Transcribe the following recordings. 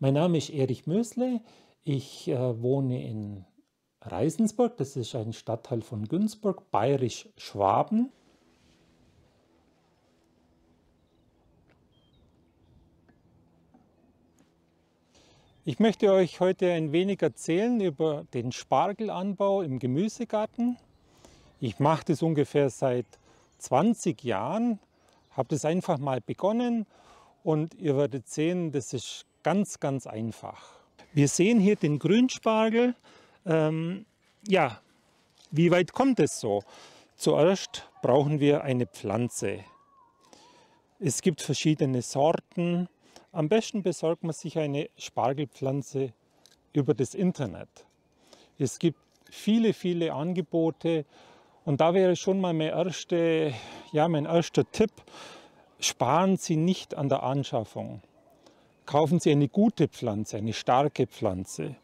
Mein Name ist Erich Mösle. Ich wohne in Reisensburg, das ist ein Stadtteil von Günzburg, bayerisch-Schwaben. Ich möchte euch heute ein wenig erzählen über den Spargelanbau im Gemüsegarten. Ich mache das ungefähr seit 20 Jahren, habe das einfach mal begonnen und ihr werdet sehen, das ist ganz, ganz einfach. Wir sehen hier den Grünspargel. Ja, wie weit kommt es so? Zuerst brauchen wir eine Pflanze. Es gibt verschiedene Sorten. Am besten besorgt man sich eine Spargelpflanze über das Internet. Es gibt viele, viele Angebote und da wäre schon mal mein erster Tipp: Sparen Sie nicht an der Anschaffung. Kaufen Sie eine gute Pflanze, eine starke Pflanze.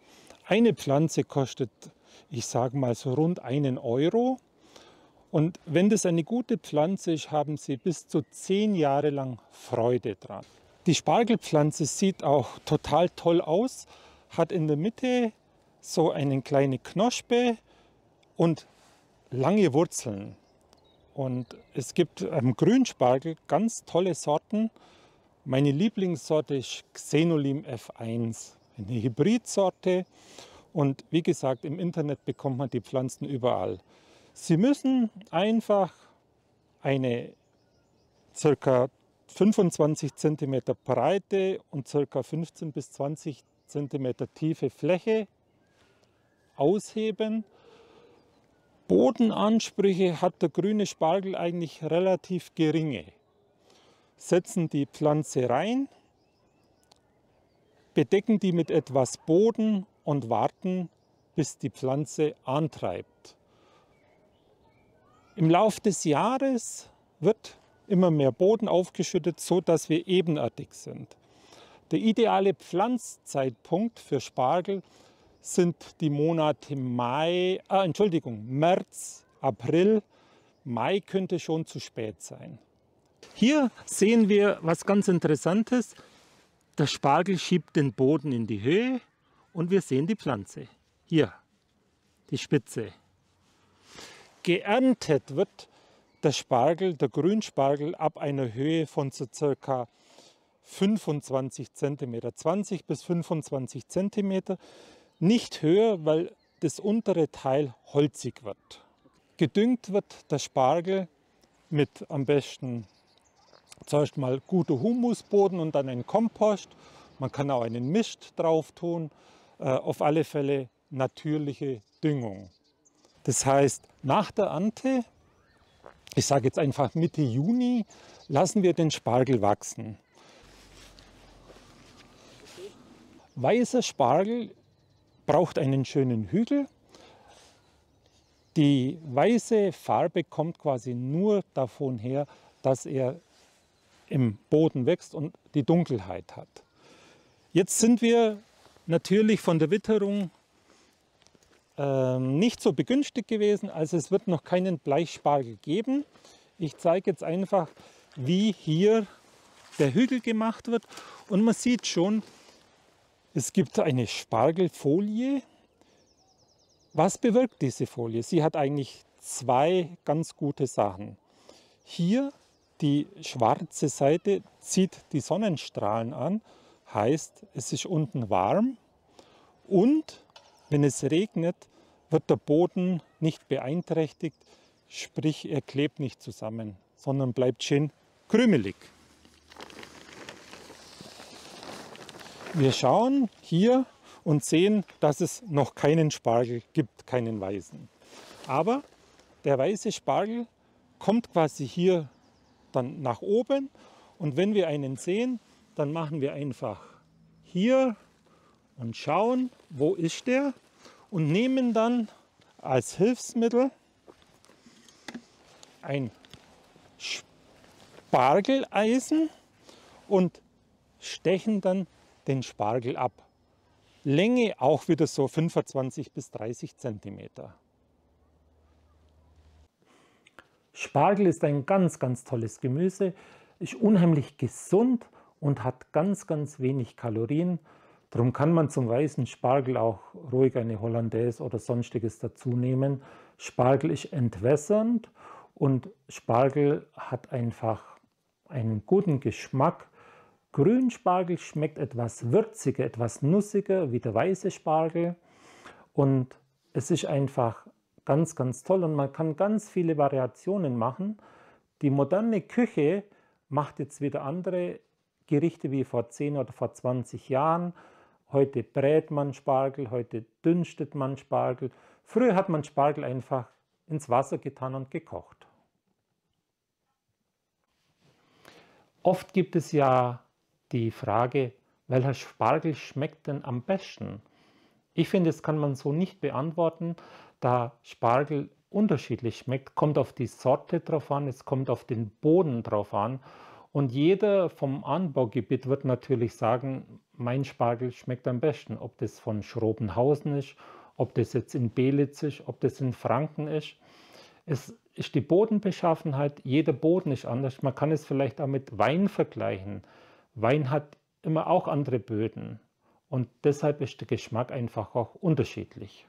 Eine Pflanze kostet, ich sage mal, so rund 1 Euro. Und wenn das eine gute Pflanze ist, haben Sie bis zu 10 Jahre lang Freude dran. Die Spargelpflanze sieht auch total toll aus, hat in der Mitte so eine kleine Knospe und lange Wurzeln. Und es gibt am Grünspargel ganz tolle Sorten. Meine Lieblingssorte ist Xenolim F1, eine Hybridsorte. Und wie gesagt, im Internet bekommt man die Pflanzen überall. Sie müssen einfach eine ca. 25 cm breite und ca. 15 bis 20 cm tiefe Fläche ausheben. Bodenansprüche hat der grüne Spargel eigentlich relativ geringe. Setzen die Pflanze rein, bedecken die mit etwas Boden und warten, bis die Pflanze antreibt. Im Laufe des Jahres wird immer mehr Boden aufgeschüttet, so dass wir ebenartig sind. Der ideale Pflanzzeitpunkt für Spargel sind die Monate März, April. Mai könnte schon zu spät sein. Hier sehen wir was ganz Interessantes. Der Spargel schiebt den Boden in die Höhe und wir sehen die Pflanze. Hier, die Spitze. Geerntet wird der Spargel, der Grünspargel, ab einer Höhe von so ca. 25 cm, 20 bis 25 cm. Nicht höher, weil das untere Teil holzig wird. Gedüngt wird der Spargel mit am besten zuerst mal guter Humusboden und dann ein Kompost. Man kann auch einen Mist drauf tun. Auf alle Fälle natürliche Düngung. Das heißt, nach der Ernte, ich sage jetzt einfach Mitte Juni, lassen wir den Spargel wachsen. Weißer Spargel braucht einen schönen Hügel. Die weiße Farbe kommt quasi nur davon her, dass er im Boden wächst und die Dunkelheit hat. Jetzt sind wir natürlich von der Witterung nicht so begünstigt gewesen, also es wird noch keinen Bleichspargel geben. Ich zeige jetzt einfach, wie hier der Hügel gemacht wird und man sieht schon, es gibt eine Spargelfolie. Was bewirkt diese Folie? Sie hat eigentlich zwei ganz gute Sachen. Hier die schwarze Seite zieht die Sonnenstrahlen an, heißt es ist unten warm und wenn es regnet, wird der Boden nicht beeinträchtigt, sprich er klebt nicht zusammen, sondern bleibt schön krümelig. Wir schauen hier und sehen, dass es noch keinen Spargel gibt, keinen weißen. Aber der weiße Spargel kommt quasi hier dann nach oben und wenn wir einen sehen, dann machen wir einfach hier und schauen, wo ist der und nehmen dann als Hilfsmittel ein Spargeleisen und stechen dann den Spargel ab. Länge auch wieder so 25 bis 30 cm. Spargel ist ein ganz, ganz tolles Gemüse, ist unheimlich gesund und hat ganz, ganz wenig Kalorien. Darum kann man zum weißen Spargel auch ruhig eine Hollandaise oder sonstiges dazu nehmen. Spargel ist entwässernd und Spargel hat einfach einen guten Geschmack. Grünspargel schmeckt etwas würziger, etwas nussiger wie der weiße Spargel und es ist einfach ganz, ganz toll und man kann ganz viele Variationen machen. Die moderne Küche macht jetzt wieder andere Gerichte wie vor 10 oder vor 20 Jahren. Heute brät man Spargel, heute dünstet man Spargel. Früher hat man Spargel einfach ins Wasser getan und gekocht. Oft gibt es ja die Frage, welcher Spargel schmeckt denn am besten? Ich finde, das kann man so nicht beantworten, da Spargel unterschiedlich schmeckt. Kommt auf die Sorte drauf an, es kommt auf den Boden drauf an. Und jeder vom Anbaugebiet wird natürlich sagen, mein Spargel schmeckt am besten. Ob das von Schrobenhausen ist, ob das jetzt in Belitz ist, ob das in Franken ist. Es ist die Bodenbeschaffenheit, jeder Boden ist anders. Man kann es vielleicht auch mit Wein vergleichen. Wein hat immer auch andere Böden und deshalb ist der Geschmack einfach auch unterschiedlich.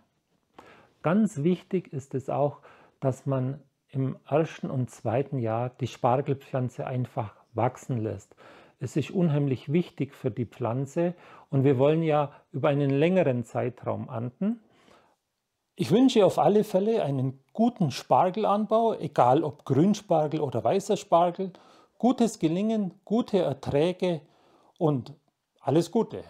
Ganz wichtig ist es auch, dass man im ersten und zweiten Jahr die Spargelpflanze einfach wachsen lässt. Es ist unheimlich wichtig für die Pflanze und wir wollen ja über einen längeren Zeitraum ernten. Ich wünsche auf alle Fälle einen guten Spargelanbau, egal ob Grünspargel oder weißer Spargel, gutes Gelingen, gute Erträge und alles Gute.